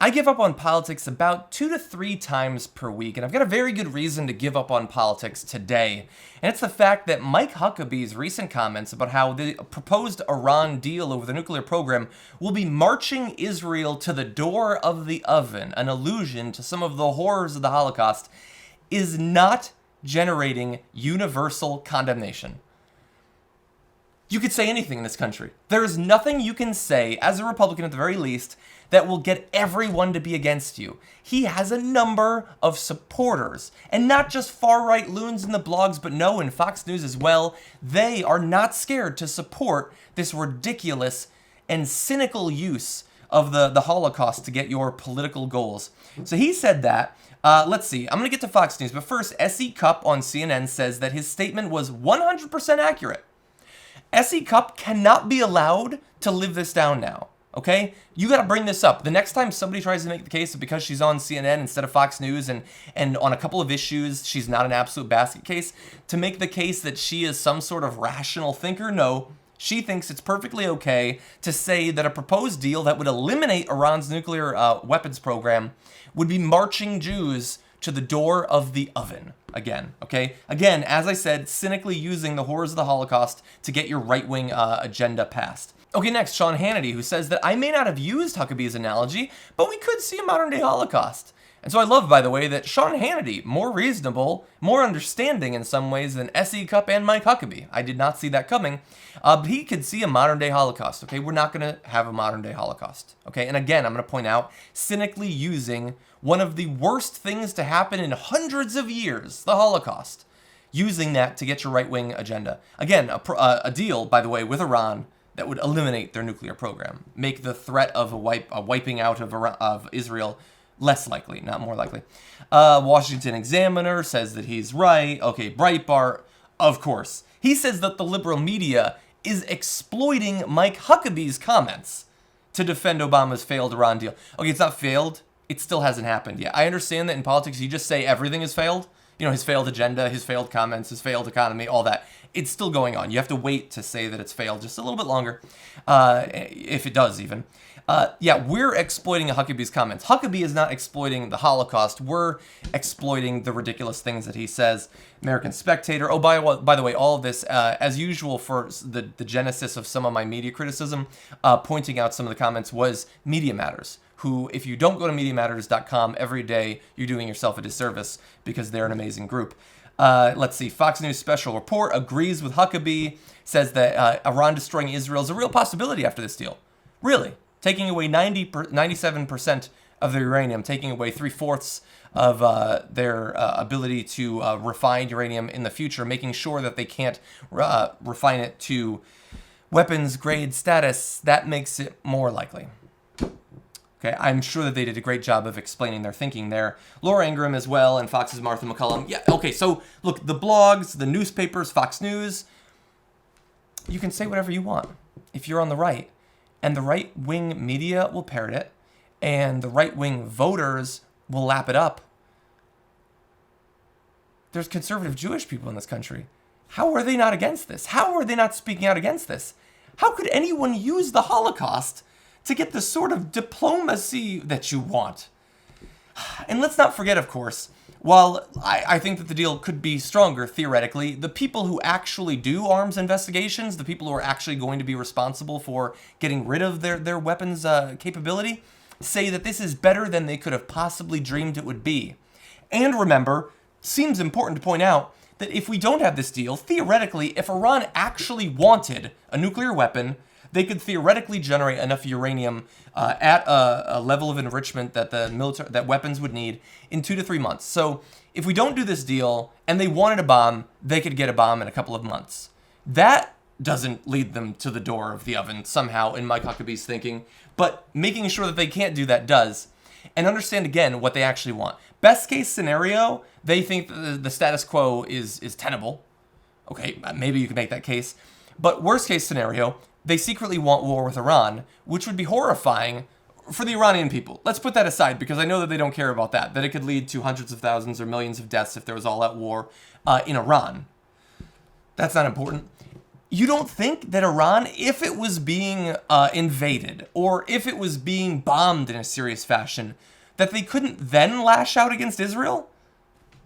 I give up on politics about 2 to 3 times per week, and I've got a very good reason to give up on politics today. And it's the fact that Mike Huckabee's recent comments about how the proposed Iran deal over the nuclear program will be marching Israel to the door of the oven, an allusion to some of the horrors of the Holocaust, is not generating universal condemnation. You could say anything in this country. There is nothing you can say, as a Republican at the very least, that will get everyone to be against you. He has a number of supporters, and not just far-right loons in the blogs, but no, in Fox News as well. They are not scared to support this ridiculous and cynical use of the Holocaust to get your political goals. So he said that. Let's see. I'm going to get to Fox News, but first, S.E. Cupp on CNN says that his statement was 100% accurate. S.E. Cupp cannot be allowed to live this down now, okay? You got to bring this up. The next time somebody tries to make the case that because she's on CNN instead of Fox News and on a couple of issues, she's not an absolute basket case, to make the case that she is some sort of rational thinker, no. She thinks it's perfectly okay to say that a proposed deal that would eliminate Iran's nuclear weapons program would be marching Jews to the door of the oven. Again, okay? Again, as I said, cynically using the horrors of the Holocaust to get your right-wing agenda passed. Okay, next, Sean Hannity, who says that I may not have used Huckabee's analogy, but we could see a modern-day Holocaust. And so I love, by the way, that Sean Hannity, more reasonable, more understanding in some ways than S.E. Cupp and Mike Huckabee. I did not see that coming, but he could see a modern-day Holocaust, okay? We're not going to have a modern-day Holocaust, okay? And again, I'm going to point out, cynically using one of the worst things to happen in hundreds of years, the Holocaust, using that to get your right-wing agenda. Again, a deal, by the way, with Iran that would eliminate their nuclear program, make the threat of a wiping out of Israel less likely, not more likely. Washington Examiner says that he's right. Okay, Breitbart, of course. He says that the liberal media is exploiting Mike Huckabee's comments to defend Obama's failed Iran deal. Okay, it's not failed. It still hasn't happened yet. I understand that in politics, you just say everything has failed. You know, his failed agenda, his failed comments, his failed economy, all that. It's still going on. You have to wait to say that it's failed just a little bit longer, if it does even. Yeah, we're exploiting Huckabee's comments. Huckabee is not exploiting the Holocaust. We're exploiting the ridiculous things that he says. American Spectator. Oh, by the way, all of this, as usual for the genesis of some of my media criticism, pointing out some of the comments was Media Matters, who, if you don't go to MediaMatters.com every day, you're doing yourself a disservice because they're an amazing group. Let's see. Fox News Special Report agrees with Huckabee, says that Iran destroying Israel is a real possibility after this deal. Really? Taking away 97% of their uranium, taking away 3/4 of their ability to refine uranium in the future, making sure that they can't refine it to weapons grade status, that makes it more likely. Okay, I'm sure that they did a great job of explaining their thinking there. Laura Ingraham as well, and Fox's Martha McCullum. Yeah, okay, so look, the blogs, the newspapers, Fox News, you can say whatever you want if you're on the right. And the right-wing media will parrot it, and the right-wing voters will lap it up. There's conservative Jewish people in this country. How are they not against this? How are they not speaking out against this? How could anyone use the Holocaust to get the sort of diplomacy that you want? And let's not forget, of course, while I think that the deal could be stronger, theoretically, the people who actually do arms investigations, the people who are actually going to be responsible for getting rid of their weapons capability, say that this is better than they could have possibly dreamed it would be. And remember, seems important to point out that if we don't have this deal, theoretically, if Iran actually wanted a nuclear weapon, they could theoretically generate enough uranium at a level of enrichment that that weapons would need in 2 to 3 months. So if we don't do this deal and they wanted a bomb, they could get a bomb in a couple of months. That doesn't lead them to the door of the oven somehow in Mike Huckabee's thinking, but making sure that they can't do that does. And understand again what they actually want. Best case scenario, they think that the status quo is tenable. Okay, maybe you can make that case. But worst case scenario, they secretly want war with Iran, which would be horrifying for the Iranian people. Let's put that aside, because I know that they don't care about that it could lead to hundreds of thousands or millions of deaths if there was all-out war in Iran. That's not important. You don't think that Iran, if it was being invaded, or if it was being bombed in a serious fashion, that they couldn't then lash out against Israel?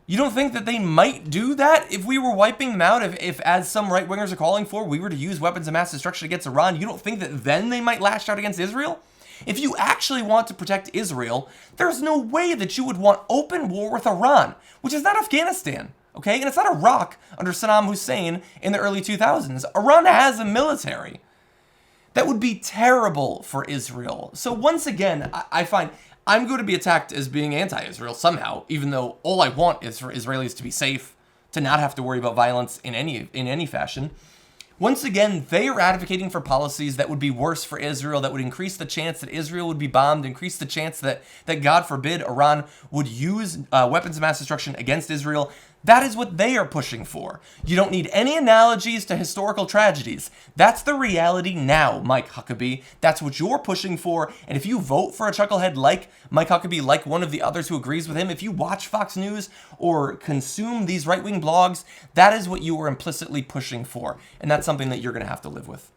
You don't think that they might do that if we were wiping them out, if as some right-wingers are calling for, we were to use weapons of mass destruction against Iran? You don't think that then they might lash out against Israel? If you actually want to protect Israel, there's no way that you would want open war with Iran, which is not Afghanistan, okay? And it's not Iraq under Saddam Hussein in the early 2000s. Iran has a military. That would be terrible for Israel. So once again, I find I'm going to be attacked as being anti-Israel somehow, even though all I want is for Israelis to be safe, to not have to worry about violence in any fashion. Once again, they are advocating for policies that would be worse for Israel, that would increase the chance that Israel would be bombed, increase the chance that God forbid, Iran would use weapons of mass destruction against Israel. That is what they are pushing for. You don't need any analogies to historical tragedies. That's the reality now, Mike Huckabee. That's what you're pushing for. And if you vote for a chucklehead like Mike Huckabee, like one of the others who agrees with him, if you watch Fox News or consume these right-wing blogs, that is what you are implicitly pushing for. And that's something that you're going to have to live with.